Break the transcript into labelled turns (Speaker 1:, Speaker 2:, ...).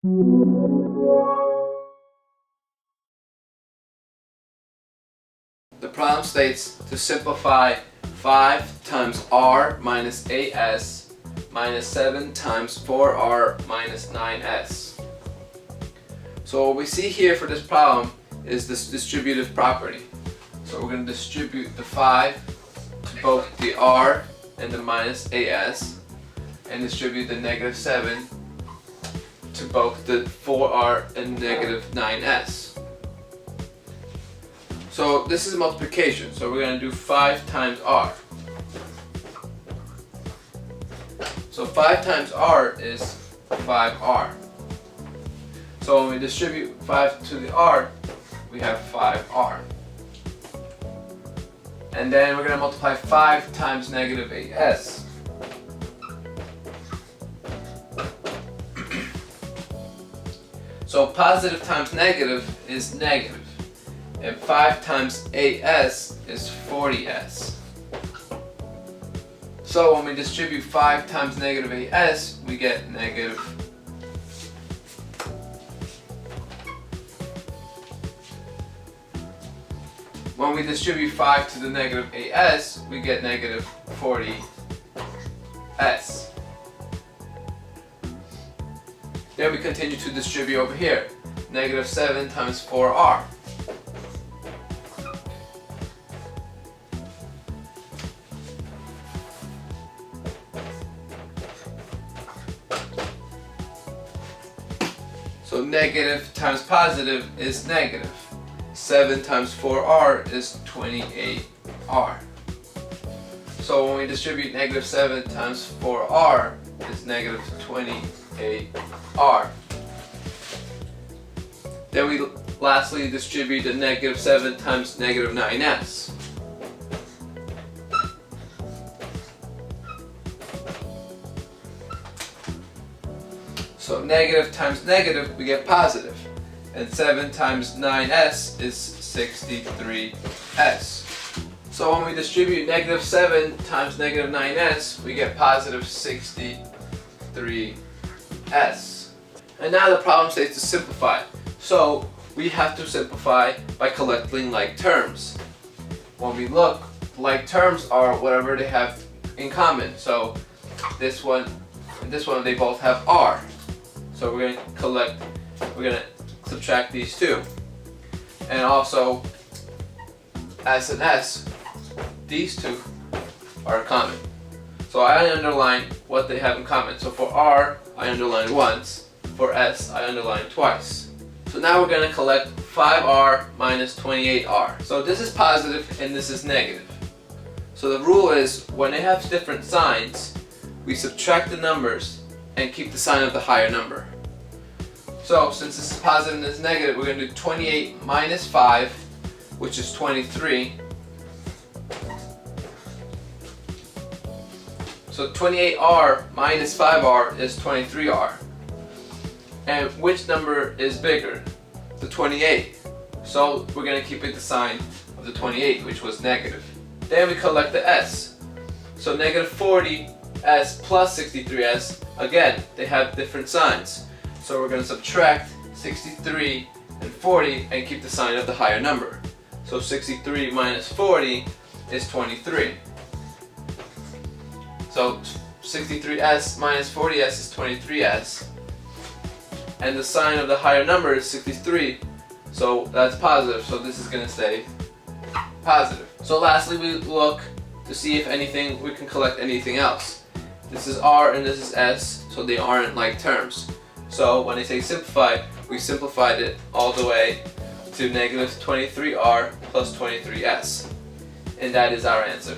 Speaker 1: The problem states to simplify 5 times r minus 8s minus 7 times 4r minus 9s. So what we see here for this problem is this distributive property. So we're going to distribute the 5 to both the r and the minus 8s, and distribute the negative 7 to both the 4r and negative 9s. So this is multiplication, so we're going to do 5 times r. So 5 times r is 5r. So when we distribute 5 to the r, we have 5r. And then we're going to multiply 5 times negative 8s. So positive times negative is negative. And 5 times 8s is 40s. So when we distribute 5 times negative 8s, we get negative. When we distribute 5 to the negative 8s, we get negative 40s. Then we continue to distribute over here. Negative 7 times 4r. So negative times positive is negative. 7 times 4r is 28r. So when we distribute negative 7 times 4r is negative 28r. Then we lastly distribute the negative 7 times negative 9s. So negative times negative, we get positive. And 7 times 9s is 63s. So when we distribute negative 7 times negative 9s, we get positive 63s. And now the problem states to simplify. So we have to simplify by collecting like terms. When we look, like terms are whatever they have in common. So this one and this one, they both have r. So we're going to subtract these two. And also, s and s, these two are common. So I underline what they have in common. So for r, I underline once. For s, I underline twice. So now we're going to collect 5r minus 28r. So this is positive and this is negative. So the rule is when they have different signs, we subtract the numbers and keep the sign of the higher number. So since this is positive and this is negative, we're going to do 28 minus 5, which is 23. So 28r minus 5r is 23r. And which number is bigger? The 28. So we're going to keep it the sign of the 28, which was negative. Then we collect the s. So negative 40s plus 63s, again, they have different signs. So we're going to subtract 63 and 40 and keep the sign of the higher number. So 63 minus 40 is 23. So 63s minus 40s is 23s. And the sign of the higher number is 63. So that's positive. So this is going to stay positive. So lastly, we look to see if anything we can collect anything else. This is r and this is s, so they aren't like terms. So when they say simplify, we simplified it all the way to negative 23r plus 23s. And that is our answer.